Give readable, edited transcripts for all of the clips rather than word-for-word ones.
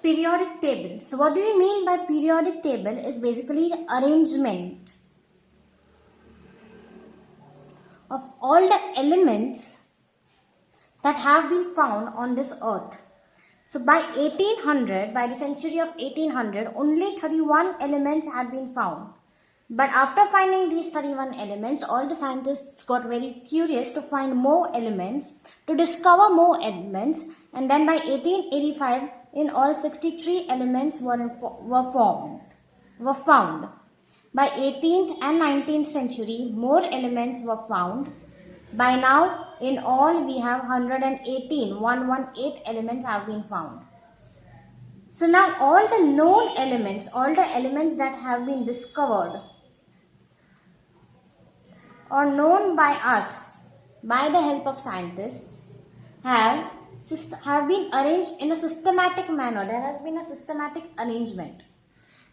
periodic table. So what do we mean by periodic table is basically the arrangement of all the elements that have been found on this earth. So by 1800, by the century of 1800, only 31 elements had been found. But after finding these 31 elements, all the scientists got very curious to find more elements, to discover more elements, and then by 1885, in all 63 elements were found. By 18th and 19th century, more elements were found. By now, in all, we have 118 elements have been found. So now all the known elements, all the elements that have been discovered or known by us by the help of scientists have been arranged in a systematic manner. There has been a systematic arrangement.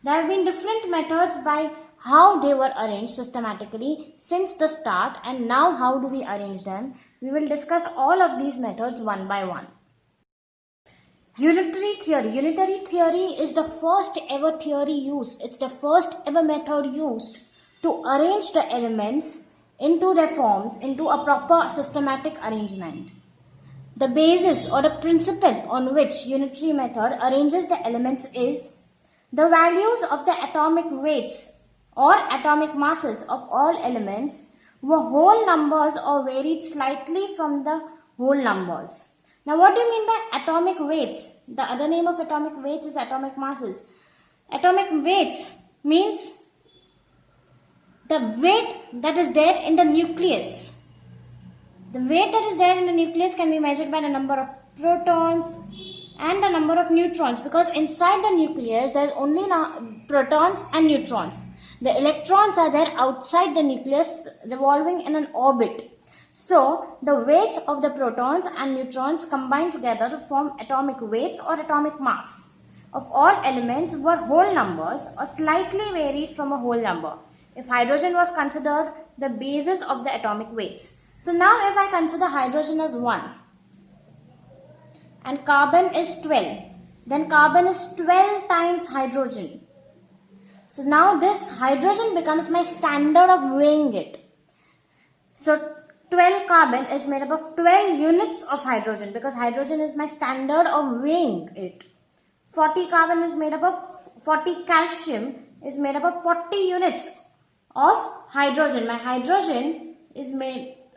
There have been different methods by how they were arranged systematically since the start, and now how do we arrange them? We will discuss all of these methods one by one. Unitary theory. Unitary theory is the first ever theory used. It's the first ever method used to arrange the elements into their forms, into a proper systematic arrangement. The basis or the principle on which unitary method arranges the elements is the values of the atomic weights or atomic masses of all elements were whole numbers or varied slightly from the whole numbers. Now what do you mean by atomic weights? The other name of atomic weights is atomic masses. Atomic weights means the weight that is there in the nucleus. The weight that is there in the nucleus can be measured by the number of protons and the number of neutrons, because inside the nucleus there is only protons and neutrons. The electrons are there outside the nucleus revolving in an orbit. So the weights of the protons and neutrons combine together to form atomic weights or atomic mass of all elements were whole numbers or slightly varied from a whole number, if hydrogen was considered the basis of the atomic weights. So now if I consider hydrogen as 1 and carbon is 12, then carbon is 12 times hydrogen. So now this hydrogen becomes my standard of weighing it. So 12 carbon is made up of 12 units of hydrogen, because hydrogen is my standard of weighing it. 40 carbon is made up of 40 calcium is made up of 40 units of hydrogen.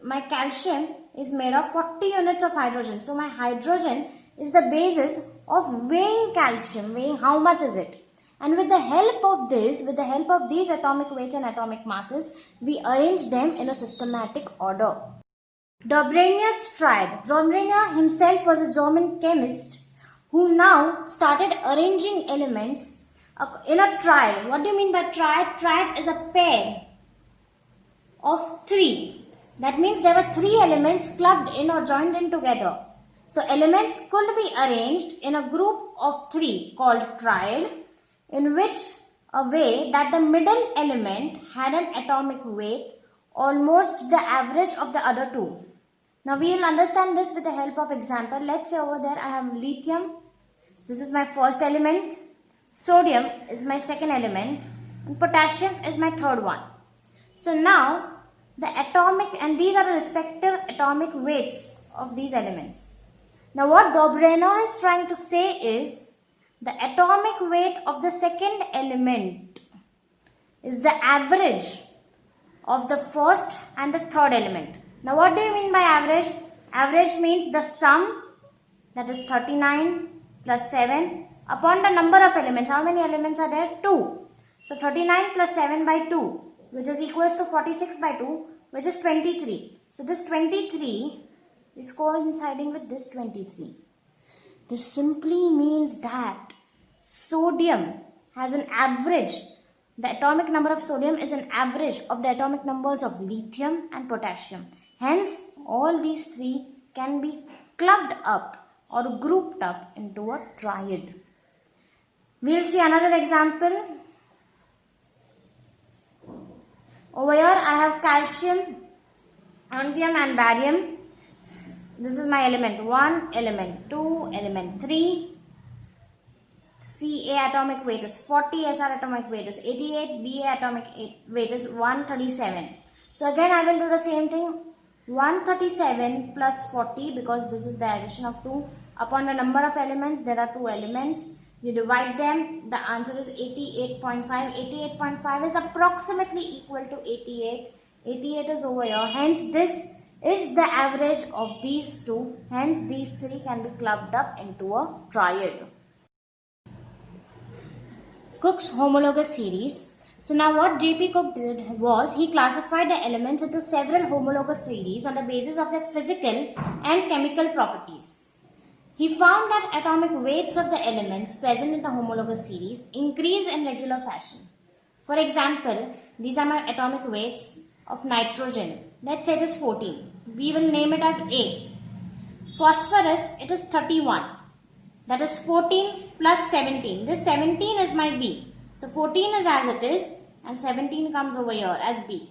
My calcium is made of 40 units of hydrogen. So my hydrogen is the basis of weighing calcium, weighing how much is it. And with the help of this, with the help of these atomic weights and atomic masses, we arrange them in a systematic order. Doberanier's triad. Doberanier's himself was a German chemist who now started arranging elements in a triad. What do you mean by triad? Triad is a pair of 3. That means there were 3 elements clubbed in or joined in together. So elements could be arranged in a group of 3 called triad, in which a way that the middle element had an atomic weight almost the average of the other 2. Now we will understand this with the help of example. Let's say over there I have lithium. This is my first element. Sodium is my second element. And potassium is my third one. So now the atomic, and these are the respective atomic weights of these elements. Now what Doberanier's is trying to say is the atomic weight of the second element is the average of the first and the third element. Now what do you mean by average? Average means the sum, that is 39 plus 7 upon the number of elements. How many elements are there? 2. So 39 plus 7 by 2, which is equals to 46 by 2, which is 23. So this 23 is coinciding with this 23. This simply means that sodium has an average. The atomic number of sodium is an average of the atomic numbers of lithium and potassium. Hence, all these 3 can be clubbed up or grouped up into a triad. We will see another example. Over here I have calcium, strontium and barium. This is my element 1, element 2, element 3. Ca atomic weight is 40, Sr atomic weight is 88, Ba atomic weight is 137. So again I will do the same thing, 137 plus 40, because this is the addition of 2 upon the number of elements. There are 2 elements, you divide them, the answer is 88.5. 88.5 is approximately equal to 88. 88 is over here, hence this is the average of these two, hence these three can be clubbed up into a triad. Cook's homologous series. So now what J.P. Cook did was he classified the elements into several homologous series on the basis of their physical and chemical properties. He found that atomic weights of the elements present in the homologous series increase in regular fashion. For example, these are my atomic weights of nitrogen. Let's say it is 14. We will name it as A. Phosphorus, it is 31. That is 14 plus 17. This 17 is my B. So 14 is as it is and 17 comes over here as B.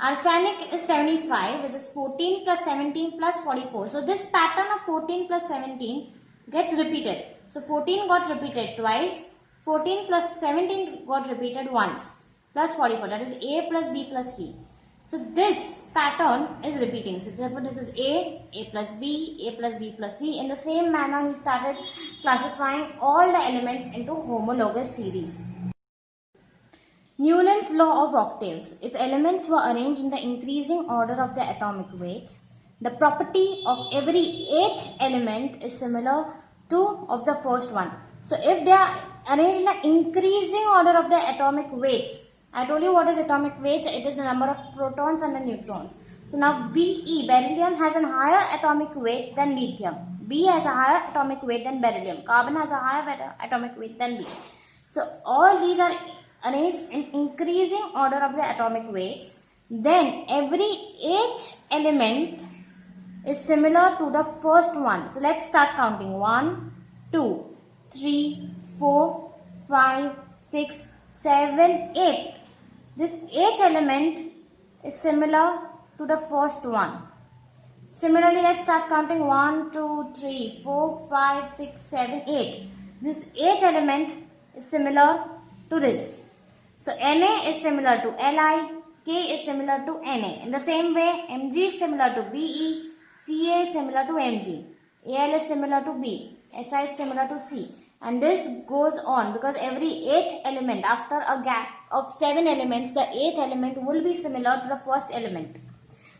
Arsenic is 75, which is 14 plus 17 plus 44. So this pattern of 14 plus 17 gets repeated. So 14 got repeated twice. 14 plus 17 got repeated once. Plus 44. That is A plus B plus C. So this pattern is repeating. So therefore this is A plus B, A plus B plus C. In the same manner he started classifying all the elements into homologous series. Newland's law of octaves. If elements were arranged in the increasing order of their atomic weights, the property of every eighth element is similar to of the first one. So if they are arranged in the increasing order of their atomic weights, I told you what is atomic weight. It is the number of protons and the neutrons. So now Be, beryllium, has a higher atomic weight than lithium. B has a higher atomic weight than beryllium. Carbon has a higher atomic weight than B. So all these are arranged in increasing order of the atomic weights. Then every eighth element is similar to the first one. So let's start counting. 1, 2, 3, 4, 5, 6, 7, 8. This eighth element is similar to the first one. Similarly, let's start counting. 1, 2, 3, 4, 5, 6, 7, 8. This eighth element is similar to this. So Na is similar to Li, K is similar to Na. In the same way, Mg is similar to Be, Ca is similar to Mg, Al is similar to B, Si is similar to C. And this goes on because every eighth element, after a gap of 7 elements, the eighth element will be similar to the first element.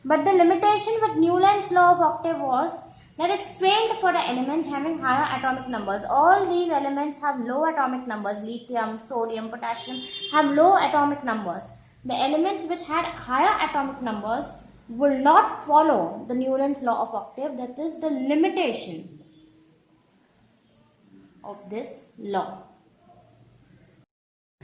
But the limitation with Newland's law of octave was that it failed for the elements having higher atomic numbers. All these elements have low atomic numbers. Lithium, sodium, potassium have low atomic numbers. The elements which had higher atomic numbers will not follow the Newland's law of octave. That is the limitation of this law.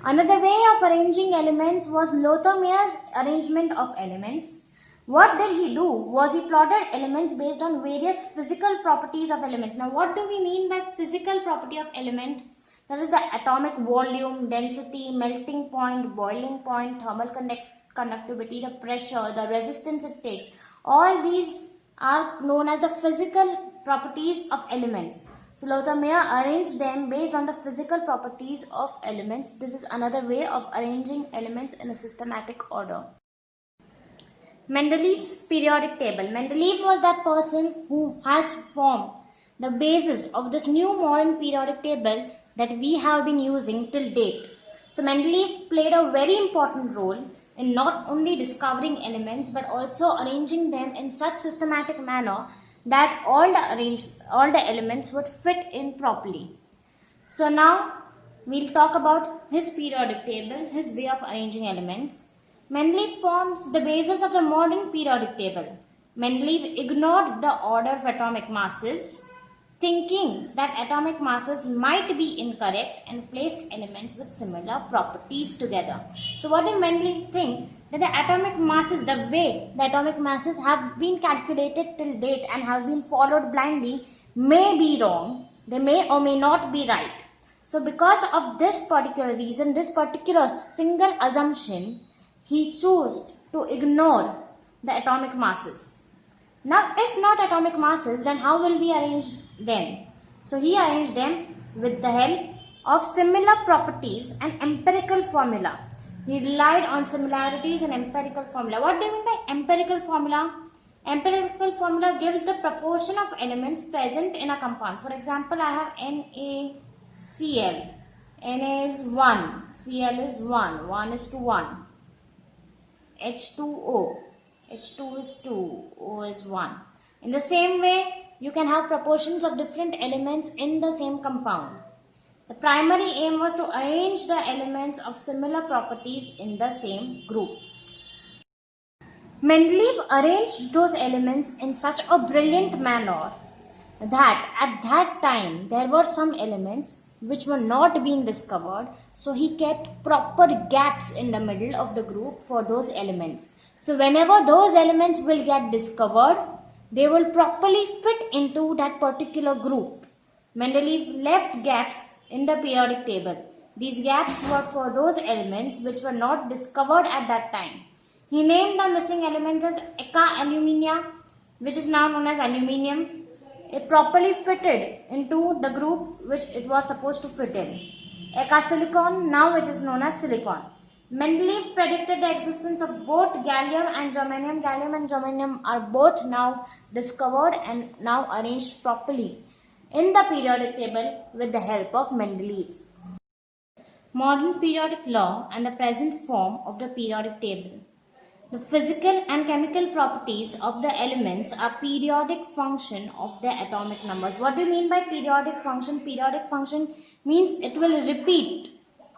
Another way of arranging elements was Lothar Mayer's arrangement of elements. What did he do was he plotted elements based on various physical properties of elements. Now what do we mean by physical property of element? That is the atomic volume, density, melting point, boiling point, thermal conductivity, the pressure, the resistance it takes. All these are known as the physical properties of elements. So Lothar Mayer arranged them based on the physical properties of elements. This is another way of arranging elements in a systematic order. Mendeleev's periodic table. Mendeleev was that person who has formed the basis of this new modern periodic table that we have been using till date. So Mendeleev played a very important role in not only discovering elements but also arranging them in such systematic manner that all the elements would fit in properly. So now we'll talk about his periodic table, his way of arranging elements. Mendeleev forms the basis of the modern periodic table. Mendeleev ignored the order of atomic masses, thinking that atomic masses might be incorrect, and placed elements with similar properties together. So what did Mendeleev think? That the atomic masses, the way the atomic masses have been calculated till date and have been followed blindly may be wrong. They may or may not be right. So because of this particular reason, this particular single assumption, he chose to ignore the atomic masses. Now, if not atomic masses, then how will we arrange them? So he arranged them with the help of similar properties and empirical formula. He relied on similarities and empirical formula. What do you mean by empirical formula? Empirical formula gives the proportion of elements present in a compound. For example, I have NaCl. Na is 1, Cl is 1, 1 is to 1. H2O, H2 is 2, O is 1. In the same way, you can have proportions of different elements in the same compound. The primary aim was to arrange the elements of similar properties in the same group. Mendeleev arranged those elements in such a brilliant manner that at that time there were some elements which were not being discovered, so he kept proper gaps in the middle of the group for those elements. So whenever those elements will get discovered, they will properly fit into that particular group. Mendeleev left gaps in the periodic table. These gaps were for those elements which were not discovered at that time. He named the missing elements as Eka alumina, which is now known as aluminium. It properly fitted into the group which it was supposed to fit in. Eka silicon, now it is known as silicon. Mendeleev predicted the existence of both gallium and germanium. Gallium and germanium are both now discovered and now arranged properly in the periodic table with the help of Mendeleev. Modern periodic law and the present form of the periodic table. The physical and chemical properties of the elements are periodic function of their atomic numbers. What do you mean by periodic function? Periodic function means it will repeat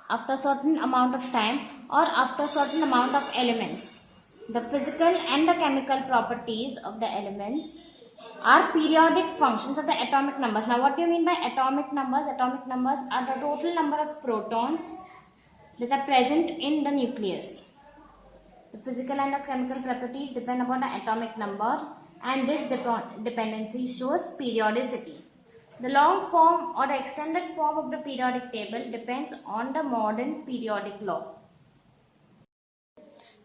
after a certain amount of time or after a certain amount of elements. The physical and the chemical properties of the elements are periodic functions of the atomic numbers. Now, what do you mean by atomic numbers? Atomic numbers are the total number of protons that are present in the nucleus. The physical and the chemical properties depend upon the atomic number, and this dependency shows periodicity. The long form or the extended form of the periodic table depends on the modern periodic law.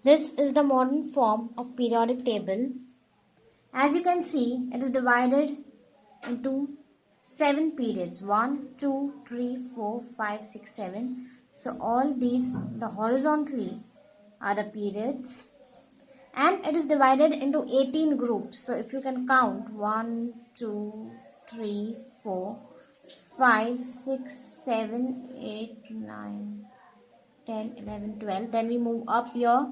This is the modern form of periodic table. As you can see, it is divided into 7 periods. 1, 2, 3, 4, 5, 6, 7. So all these, the horizontally are the periods, and it is divided into 18 groups. So if you can count 1, 2, 3, 4, 5, 6, 7, 8, 9, 10, 11, 12. Then we move up here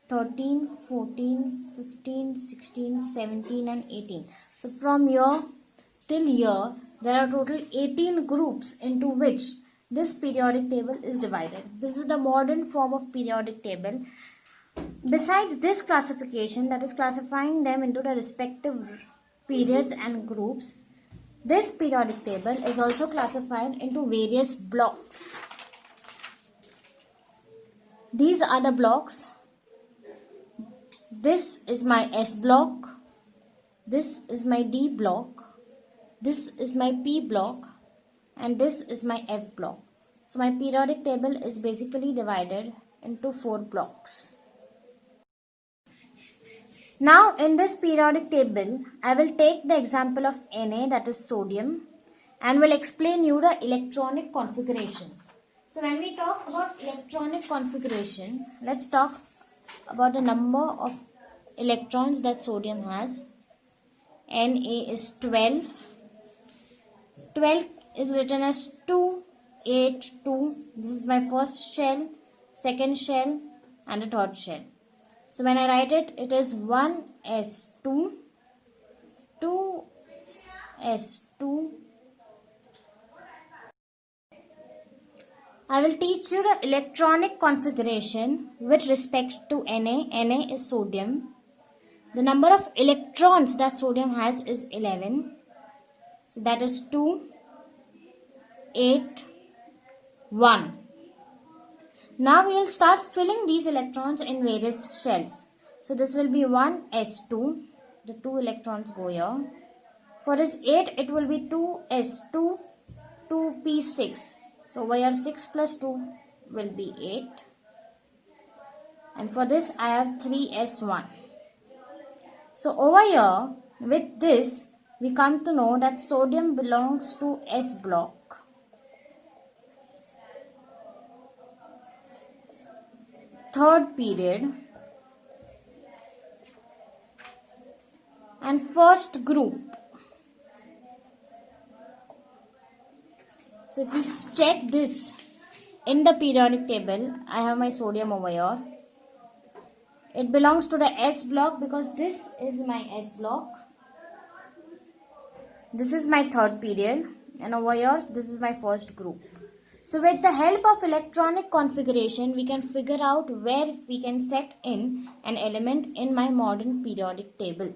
13, 14, 15, 16, 17 and 18. So from here till here there are total 18 groups into which this periodic table is divided. This is the modern form of periodic table. Besides this classification, that is classifying them into the respective periods and groups, this periodic table is also classified into various blocks. These are the blocks. This is my S block. This is my D block. This is my P block. And this is my F block. So my periodic table is basically divided into 4 blocks. Now in this periodic table, I will take the example of Na, that is sodium, and will explain you the electronic configuration. So when we talk about electronic configuration, let's talk about the number of electrons that sodium has. Na is 12. 12 is written as 2, 8, 2. This is my first shell, second shell and the third shell. So when I write it, it is 1s2, 2s2. I will teach you the electronic configuration with respect to Na. Na is sodium. The number of electrons that sodium has is 11. So that is 2, 8, 1. Now we will start filling these electrons in various shells. So this will be 1s2. The 2 electrons go here. For this 8, it will be 2s2, 2p6. So over here 6 plus 2 will be 8. And for this I have 3s1. So over here with this we come to know that sodium belongs to S block. third period and first group. So if we check this in the periodic table, I have my sodium over here. It belongs to the S block because this is my S block. This is my third period, and over here this is my first group. So with the help of electronic configuration, we can figure out where we can set in an element in my modern periodic table.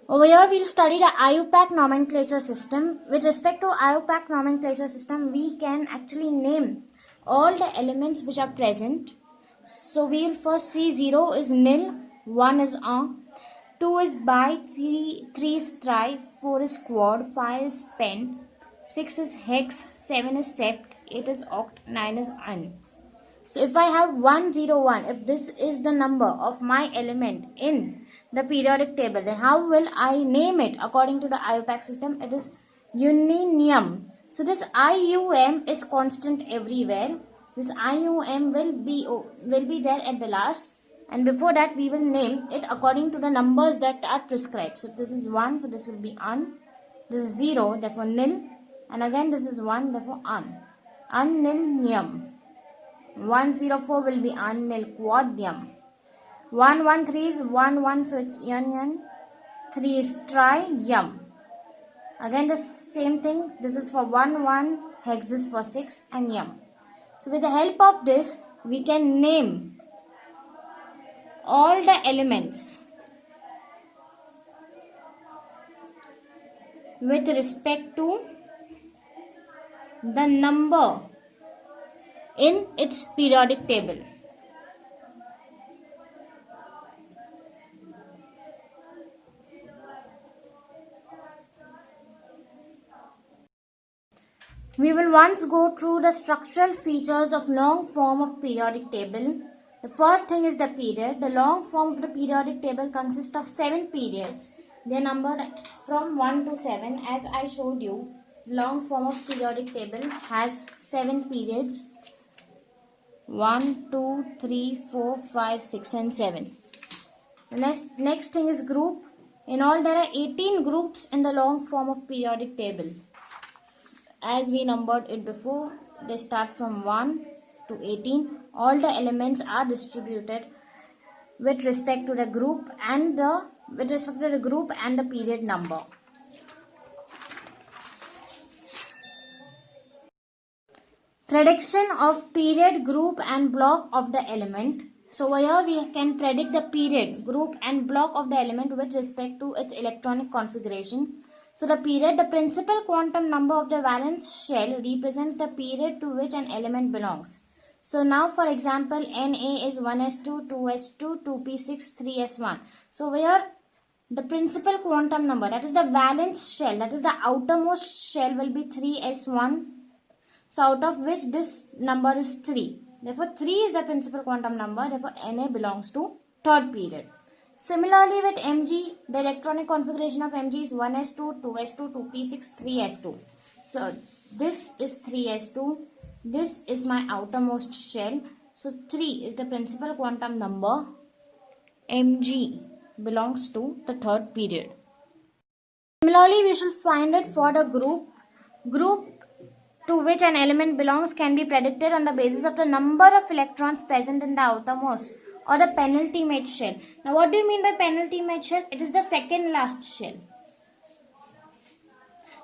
Over here we'll study the IUPAC nomenclature system. With respect to IUPAC nomenclature system, we can actually name all the elements which are present. So we will first see 0 is nil, 1 is un, 2 is bi, 3 is tri, 4 is quad, 5 is pent, 6 is hex, 7 is sept, 8 is oct, 9 is un. So if I have 101, if this is the number of my element in the periodic table, then how will I name it according to the IUPAC system? It is uninium. So this IUM is constant everywhere. This IUM will be there at the last, and before that we will name it according to the numbers that are prescribed. So this is 1, so this will be un. This is 0, therefore nil, and again this is 1, therefore un. Unnilnium. 104 will be unnil quadium. 113 is 1, so it's yan. 3 is trium. Again the same thing. This is for 1, hex is for 6, and yum. So with the help of this, we can name all the elements with respect to the number in its periodic table. We will once go through the structural features of long form of periodic table. The first thing is the period. The long form of the periodic table consists of 7 periods. They are numbered from 1 to 7. As I showed you, the long form of periodic table has 7 periods. 1, 2, 3, 4, 5, 6 and 7. The next thing is group. In all there are 18 groups in the long form of periodic table. As we numbered it before, they start from 1 to 18. All the elements are distributed with respect to the group and the period number. Prediction of period, group and block of the element. So here we can predict the period, group and block of the element with respect to its electronic configuration. So the period, the principal quantum number of the valence shell, represents the period to which an element belongs. So now for example, Na is 1s2, 2s2, 2p6, 3s1. So here the principal quantum number, that is the valence shell, that is the outermost shell, will be 3s1. So out of which this number is 3. Therefore 3 is the principal quantum number. Therefore Na belongs to third period. Similarly with Mg, the electronic configuration of Mg is 1s2, 2s2, 2p6, 3s2. So this is 3s2. This is my outermost shell. So 3 is the principal quantum number. Mg belongs to the third period. Similarly, we shall find it for the group. Group to which an element belongs can be predicted on the basis of the number of electrons present in the outermost or the penultimate shell. Now what do you mean by penultimate shell? It is the second last shell.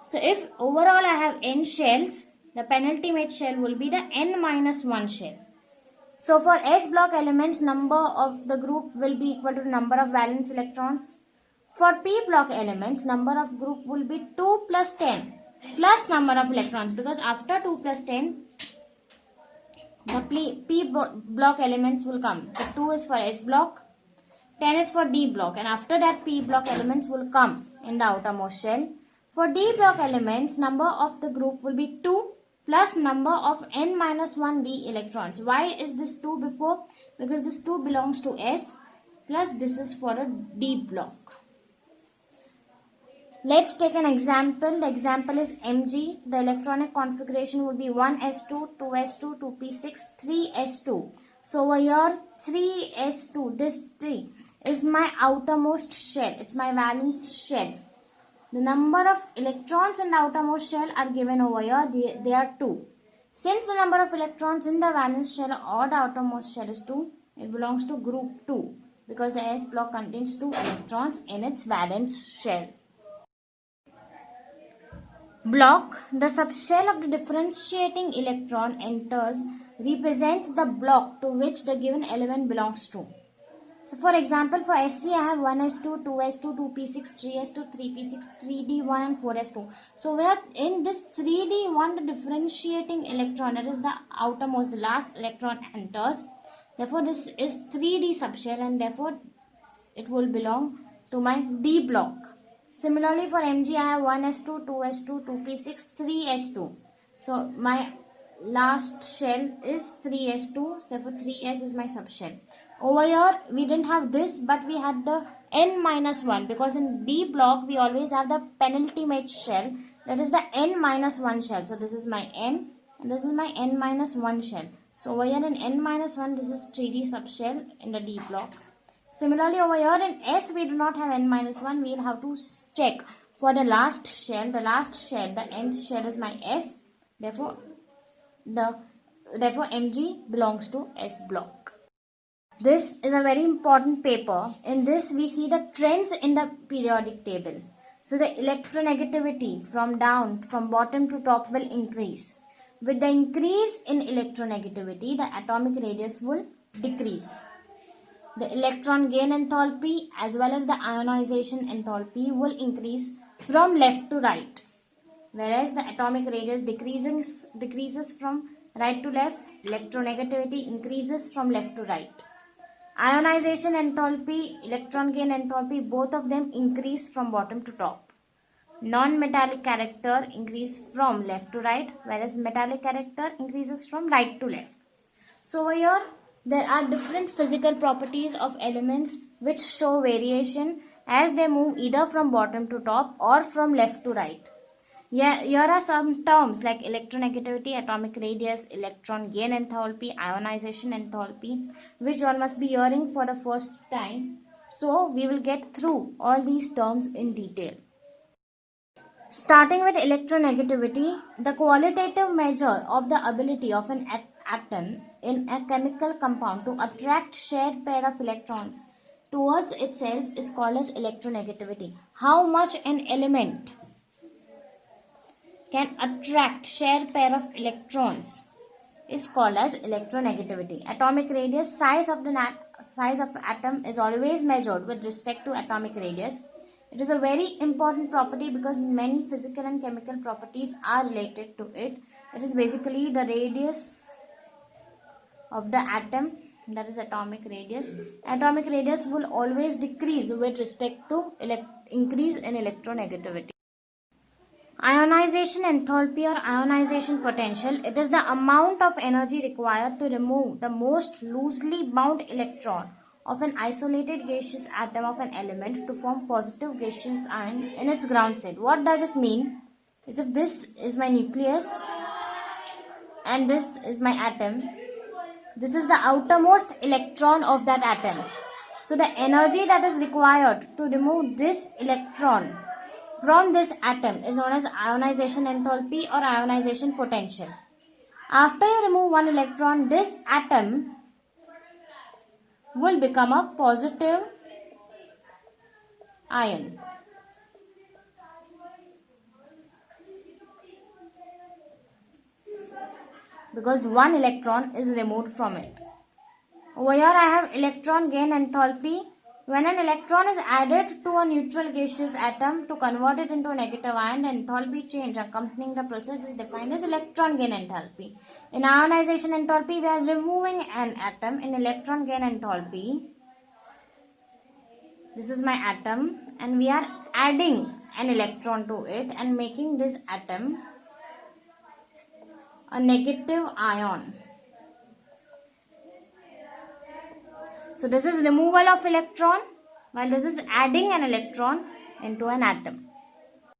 So if overall I have n shells, the penultimate shell will be the n minus 1 shell. So for S block elements, number of the group will be equal to the number of valence electrons. For P block elements, number of group will be 2 plus 10 plus number of electrons, because after 2 plus 10, the P block elements will come. So 2 is for S block, 10 is for D block, and after that P block elements will come in the outermost shell. For D block elements, number of the group will be 2 plus number of n minus 1 D electrons. Why is this 2 before? Because this 2 belongs to S, plus this is for a D block. Let's take an example. The example is Mg. The electronic configuration would be 1s2, 2s2, 2p6, 3s2. So over here 3s2, this 3 is my outermost shell, it's my valence shell. The number of electrons in the outermost shell are given over here, they are 2. Since the number of electrons in the valence shell or the outermost shell is 2, it belongs to group 2 because the s block contains 2 electrons in its valence shell. Block, the subshell of the differentiating electron enters, represents the block to which the given element belongs to. So for example, for Sc I have 1s2, 2s2, 2p6, 3s2, 3p6, 3d1 and 4s2. So where in this 3d1 the differentiating electron, that is the outermost, the last electron enters. Therefore this is 3d subshell and therefore it will belong to my D block. Similarly for Mg I have 1s2, 2s2, 2p6, 3s2. So my last shell is 3s2, so therefore 3s is my subshell. Over here we didn't have this, but we had the n-1 because in B block we always have the penultimate shell, that is the n-1 shell. So this is my n and this is my n-1 shell. So over here in n-1 this is 3D subshell in the D block. Similarly over here in S we do not have n-1, we will have to check for the last shell, the nth shell is my S, therefore Mg belongs to S block. This is a very important paper. In this we see the trends in the periodic table. So the electronegativity from bottom to top will increase. With the increase in electronegativity, the atomic radius will decrease. The electron gain enthalpy as well as the ionization enthalpy will increase from left to right. Whereas the atomic radius decreases from right to left, electronegativity increases from left to right. Ionization enthalpy, electron gain enthalpy, both of them increase from bottom to top. Non-metallic character increase from left to right, whereas metallic character increases from right to left. So here there are different physical properties of elements which show variation as they move either from bottom to top or from left to right. Here are some terms like electronegativity, atomic radius, electron gain enthalpy, ionization enthalpy, which one must be hearing for the first time. So we will get through all these terms in detail. Starting with electronegativity, the qualitative measure of the ability of an atom in a chemical compound to attract shared pair of electrons towards itself is called as electronegativity. How much an element can attract shared pair of electrons is called as electronegativity. Atomic radius, size of atom is always measured with respect to atomic radius. It is a very important property because many physical and chemical properties are related to it. It is basically the radius of the atom, that is atomic radius. Atomic radius will always decrease with respect to increase in electronegativity. Ionization enthalpy or ionization potential, it is the amount of energy required to remove the most loosely bound electron of an isolated gaseous atom of an element to form positive gaseous ion in its ground state. What does it mean? Is if this is my nucleus and this is my atom, this is the outermost electron of that atom. So the energy that is required to remove this electron from this atom is known as ionization enthalpy or ionization potential. After you remove one electron, this atom will become a positive ion. Because one electron is removed from it. Over here I have electron gain enthalpy. When an electron is added to a neutral gaseous atom to convert it into a negative ion, the enthalpy change accompanying the process is defined as electron gain enthalpy. In ionization enthalpy, we are removing an atom. In electron gain enthalpy, this is my atom and we are adding an electron to it and making this atom a negative ion. So this is removal of electron while this is adding an electron into an atom.